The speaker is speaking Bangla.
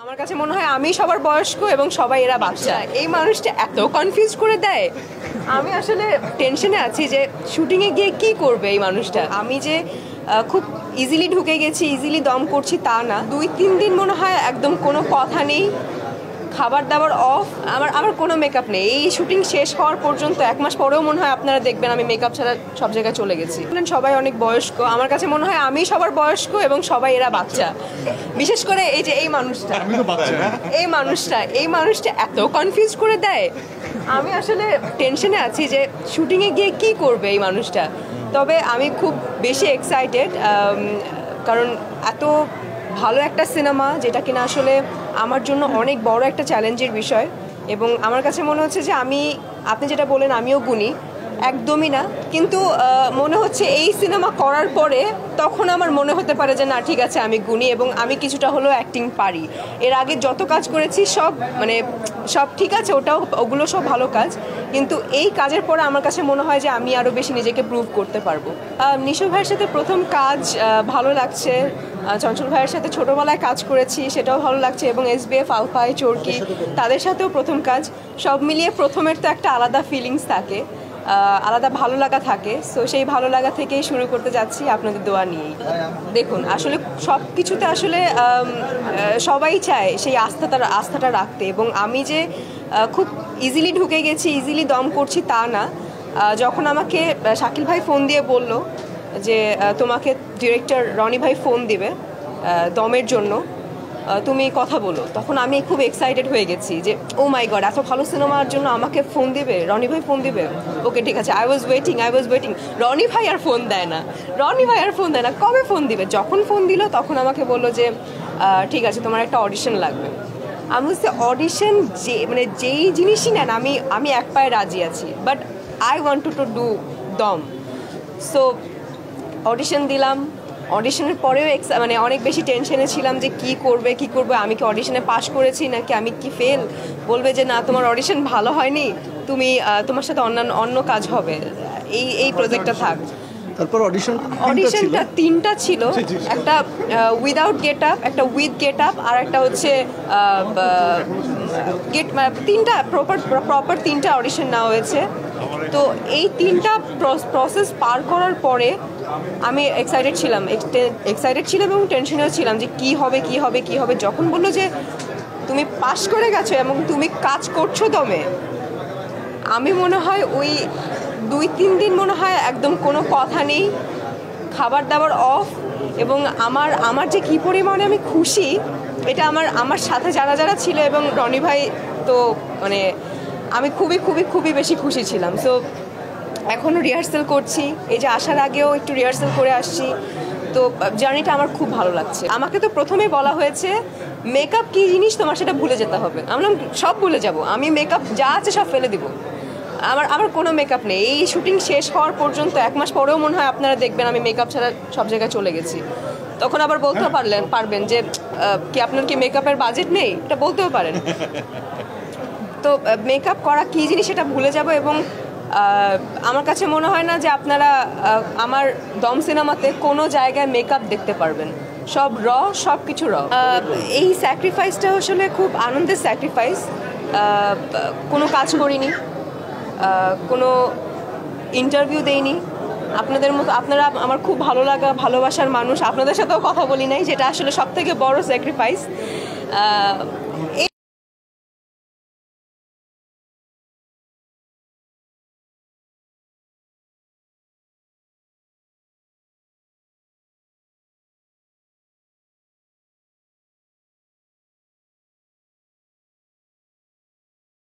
আমার কাছে মনে হয় আমি সবার বয়স্ক এবং সবাই এরা বাচ্চা। এই মানুষটা এত কনফিউজ করে দেয়, আমি আসলে টেনশনে আছি যে শুটিংয়ে গিয়ে কি করবে এই মানুষটা। আমি যে খুব ইজিলি ঢুকে গেছি, ইজিলি দম করছি তা না। 2-3 দিন মনে হয় একদম কোনো কথা নেই, খাবার দাবার অফ, আমার কোনো মেকআপ নেই। এই শুটিং শেষ হওয়ার পর্যন্ত 1 মাস পরেও মনে হয় আপনারা দেখবেন আমি মেকআপ ছাড়া সব জায়গায় চলে গেছি। সবাই অনেক বয়স্ক, আমার কাছে মনে হয় আমি সবার বয়স্ক এবং সবাই এরা বাচ্চা। বিশেষ করে এই যে এই মানুষটা এত কনফিউজ করে দেয়, আমি আসলে টেনশনে আছি যে শুটিংয়ে গিয়ে কি করবে এই মানুষটা। তবে আমি খুব বেশি এক্সাইটেড, কারণ এত ভালো একটা সিনেমা যেটা কিনা আসলে আমার জন্য অনেক বড় একটা চ্যালেঞ্জের বিষয়। এবং আমার কাছে মনে হচ্ছে যে আপনি যেটা বলেন আমিও গুণী, একদমই না, কিন্তু মনে হচ্ছে এই সিনেমা করার পরে তখন আমার মনে হতে পারে যে না ঠিক আছে আমি গুণী এবং আমি কিছুটা হলেও অ্যাক্টিং পারি। এর আগে যত কাজ করেছি সব ঠিক আছে, ওগুলো সব ভালো কাজ, কিন্তু এই কাজের পরে আমার কাছে মনে হয় যে আমি আরও বেশি নিজেকে প্রুভ করতে পারবো। নিশো ভাইয়ের সাথে প্রথম কাজ ভালো লাগছে, চঞ্চল ভাইয়ের সাথে ছোটোবেলায় কাজ করেছি সেটাও ভালো লাগছে, এবং SBF, আলফাই, চরকি তাদের সাথেও প্রথম কাজ। সব মিলিয়ে প্রথমের তো একটা আলাদা ফিলিংস থাকে, আলাদা ভালো লাগা থাকে। সো সেই ভালো লাগা থেকেই শুরু করতে যাচ্ছি আপনাদের দোয়া নিয়েই। দেখুন আসলে সব কিছুতে আসলে সবাই চায় সেই আস্থাটা রাখতে, এবং আমি যে খুব ইজিলি ঢুকে গেছি, ইজিলি দম করছি তা না। যখন আমাকে শাকিল ভাই ফোন দিয়ে বলল যে তোমাকে ডিরেক্টর রনি ভাই ফোন দিবে দমের জন্য, তুমি কথা বলো, তখন আমি খুব এক্সাইটেড হয়ে গেছি যে ও মাই গড, এত ভালো সিনেমার জন্য আমাকে ফোন দিবে, রনি ভাই ফোন দিবে, ওকে ঠিক আছে। I was waiting. রনি ভাই আর ফোন দেয় না, কবে ফোন দিবে? যখন ফোন দিল তখন আমাকে বললো যে ঠিক আছে তোমার একটা অডিশন লাগবে। আমি বলছি অডিশন যেই জিনিসই নেন আমি এক পায়ে রাজি আছি, but I want to do দম। সো অডিশন দিলাম। অডিশনের পরেও অনেক বেশি টেনশনে ছিলাম যে কি করবে, আমি কি অডিশনে পাশ করেছি নাকি আমি কি ফেল, বলবে যে না তোমার অডিশন ভালো হয়নি, তোমার সাথে অন্য কাজ হবে, এই প্রজেক্টটা থাক। তারপর অডিশনটা 3টা ছিল, একটা উইদাউট গেট আপ, একটা উইথ গেট আপ, আর একটা হচ্ছে তিনটা প্রপার 3টা অডিশন নেওয়া হয়েছে। তো এই 3টা প্রসেস পার করার পরে আমি এক্সাইটেড ছিলাম এবং টেনশনেও ছিলাম যে কি হবে। যখন বললো যে তুমি পাশ করে গেছো এবং তুমি কাজ করছো দমে, আমি মনে হয় ওই 2-3 দিন মনে হয় একদম কোনো কথা নেই, খাবার দাবার অফ, এবং আমার যে কী পরিমাণে আমি খুশি, এটা আমার সাথে যারা ছিল এবং রনি ভাই, তো আমি খুবই বেশি খুশি ছিলাম। সো এখনও রিহার্সাল করছি, এই যে আসার আগেও একটু রিহার্সাল করে আসছি। তো জার্নিটা আমার খুব ভালো লাগছে। আমাকে তো প্রথমেই বলা হয়েছে মেকআপ কী জিনিস তোমার সেটা ভুলে যেতে হবে। আমি বললাম সব ভুলে যাব, আমি মেকআপ যা আছে সব ফেলে দিব, আমার কোনো মেকআপ নেই। এই শুটিং শেষ হওয়ার পর্যন্ত 1 মাস পরেও মনে হয় আপনারা দেখবেন আমি মেকআপ ছাড়া সব জায়গায় চলে গেছি। তখন আবার বলতেও পারবেন যে আপনার কি মেকআপের বাজেট নেই, এটা বলতেও পারেন। তো মেকআপ করা কী জিনিস সেটা ভুলে যাব, এবং আমার কাছে মনে হয় না যে আপনারা আমার দম সিনেমাতে কোনো জায়গায় মেকআপ দেখতে পারবেন, সব কিছু এই স্যাক্রিফাইসটা আসলে খুব আনন্দের স্যাক্রিফাইস। কোনো কাজ করিনি, কোনো ইন্টারভিউ দেইনি, আপনাদের মতো আপনারা আমার খুব ভালো লাগা ভালোবাসার মানুষ, আপনাদের সাথেও কথা বলি নাই, যেটা আসলে সবথেকে বড় স্যাক্রিফাইস।